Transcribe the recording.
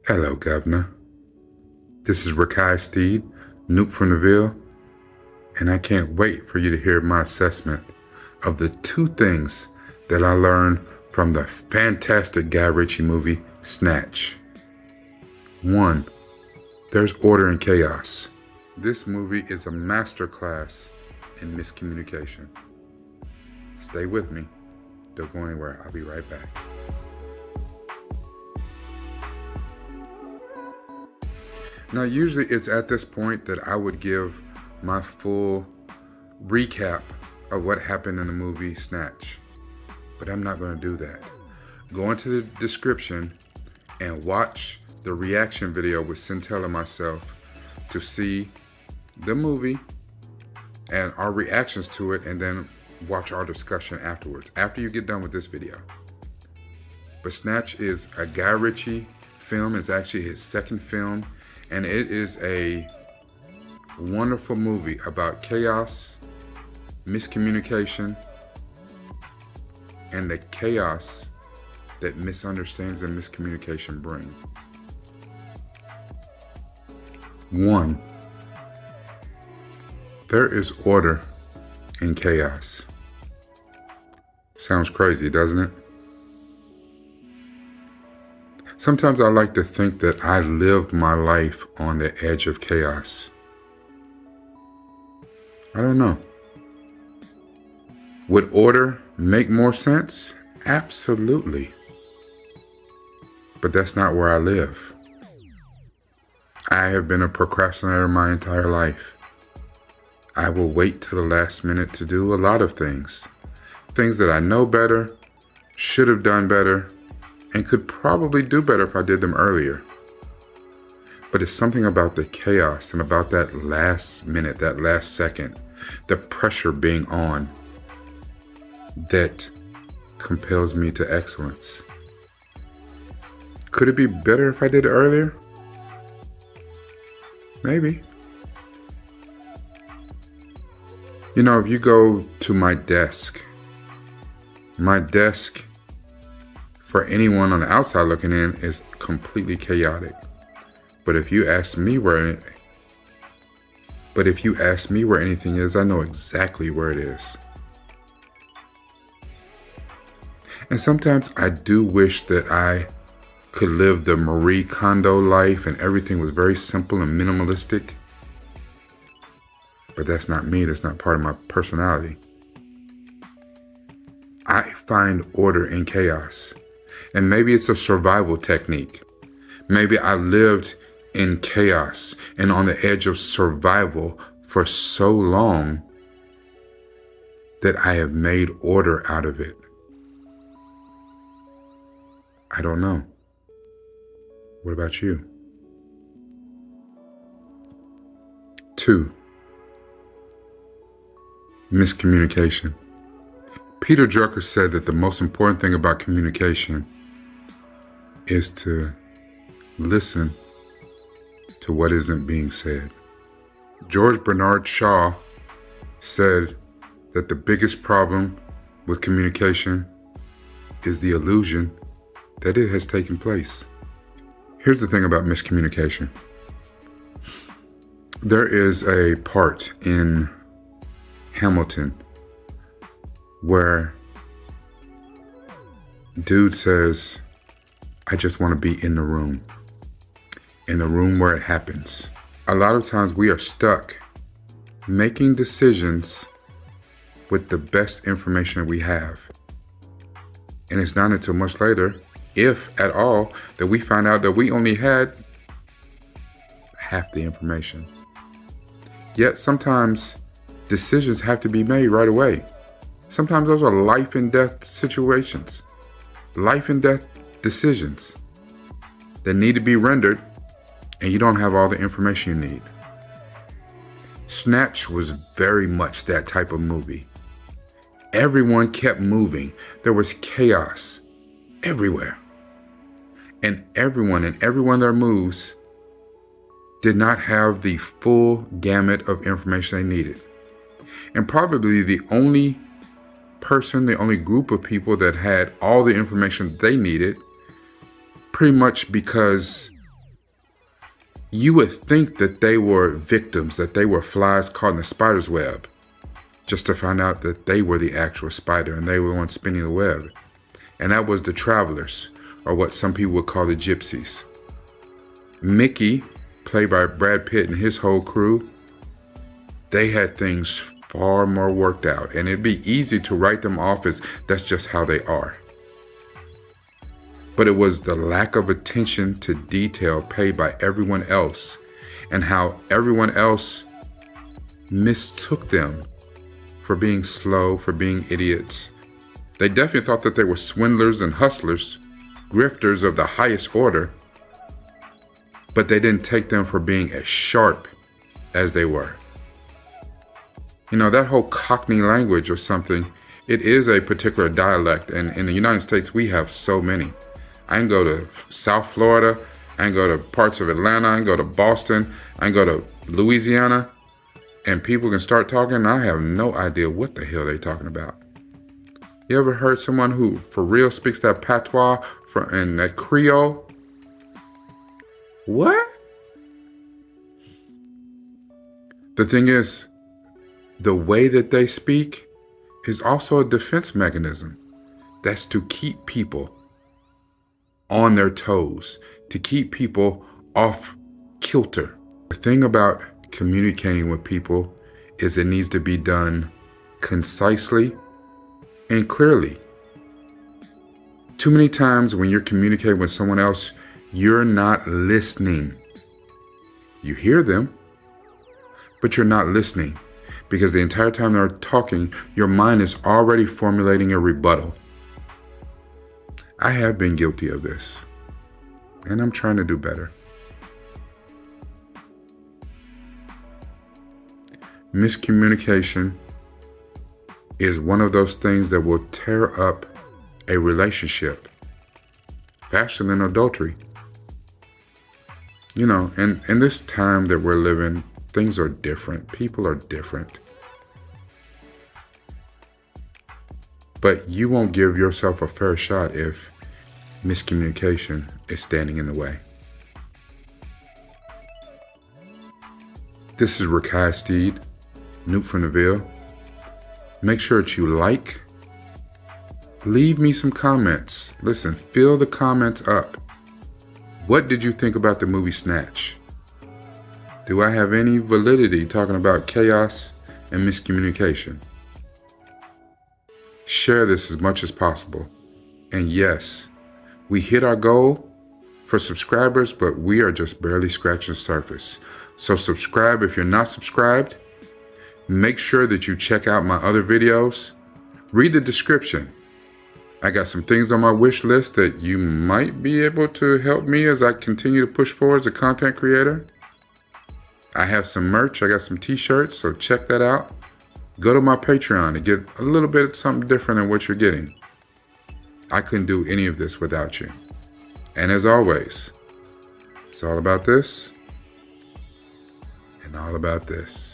Hello, Governor. This is Rakai Steed, Nuke from the Ville, and I can't wait for you to hear my assessment of the two things that I learned from the fantastic Guy Ritchie movie, Snatch. 1. There's order and chaos. This movie is a masterclass in miscommunication. Stay with me. Don't go anywhere. I'll be right back. Now, usually it's at this point that I would give my full recap of what happened in the movie Snatch. But I'm not going to do that. Go into the description and watch the reaction video with Centel and myself to see the movie and our reactions to it, and then watch our discussion afterwards, after you get done with this video. But Snatch is a Guy Ritchie film. It's actually his second film. And it is a wonderful movie about chaos, miscommunication, and the chaos that misunderstandings and miscommunication bring. 1. There is order in chaos. Sounds crazy, doesn't it? Sometimes I like to think that I lived my life on the edge of chaos. I don't know. Would order make more sense? Absolutely. But that's not where I live. I have been a procrastinator my entire life. I will wait till the last minute to do a lot of things. Things that I know better, should have done better, and could probably do better if I did them earlier. But it's something about the chaos and about that last minute, that last second, the pressure being on, that compels me to excellence. Could it be better if I did it earlier? Maybe. You know, if you go to my desk for anyone on the outside looking in is completely chaotic. But if you ask me where anything is, I know exactly where it is. And sometimes I do wish that I could live the Marie Kondo life and everything was very simple and minimalistic. But that's not me. That's not part of my personality. I find order in chaos. And maybe it's a survival technique. Maybe I lived in chaos and on the edge of survival for so long that I have made order out of it. I don't know. What about you? 2. Miscommunication. Peter Drucker said that the most important thing about communication is to listen to what isn't being said. George Bernard Shaw said that the biggest problem with communication is the illusion that it has taken place. Here's the thing about miscommunication. There is a part in Hamilton where dude says, I just want to be in the room where it happens. A lot of times we are stuck making decisions with the best information that we have. And it's not until much later, if at all, that we find out that we only had half the information. Yet sometimes decisions have to be made right away. Sometimes those are life and death situations, life and death decisions that need to be rendered, and you don't have all the information you need. Snatch was very much that type of movie. Everyone kept moving. There was chaos everywhere. And everyone that moves did not have the full gamut of information they needed. And probably the only group of people that had all the information they needed, pretty much because You would think that they were victims, that they were flies caught in the spider's web, just to find out that they were the actual spider and they were the ones spinning the web. And that was the travelers, or what some people would call the gypsies. Mickey, played by Brad Pitt and his whole crew, they had things far more worked out, and it'd be easy to write them off as that's just how they are. But it was the lack of attention to detail paid by everyone else, and how everyone else mistook them for being slow, for being idiots. They definitely thought that they were swindlers and hustlers, grifters of the highest order, but they didn't take them for being as sharp as they were. You know, that whole Cockney language or something, it is a particular dialect, and in the United States we have so many. I can go to South Florida, I can go to parts of Atlanta, I can go to Boston, I can go to Louisiana, and people can start talking and I have no idea what the hell they're talking about. You ever heard someone who for real speaks that patois and that Creole? What? The thing is, the way that they speak is also a defense mechanism. That's to keep people on their toes, to keep people off kilter. The thing about communicating with people is it needs to be done concisely and clearly. Too many times when you're communicating with someone else, you're not listening. You hear them, but you're not listening, because the entire time they're talking, your mind is already formulating a rebuttal. I have been guilty of this, and I'm trying to do better. Miscommunication is one of those things that will tear up a relationship faster than adultery. You know, and in this time that we're living, things are different. People are different. But you won't give yourself a fair shot if miscommunication is standing in the way. This is Guy Steed, Newt from the Ville. Make sure that you like. Leave me some comments. Listen, fill the comments up. What did you think about the movie Snatch? Do I have any validity talking about chaos and miscommunication? Share this as much as possible. And yes, we hit our goal for subscribers, but we are just barely scratching the surface. So subscribe if you're not subscribed. Make sure that you check out my other videos. Read the description. I got some things on my wish list that you might be able to help me as I continue to push forward as a content creator. I have some merch. I got some t-shirts, so check that out. Go to my Patreon to get a little bit of something different than what you're getting. I couldn't do any of this without you. And as always, it's all about this and all about this.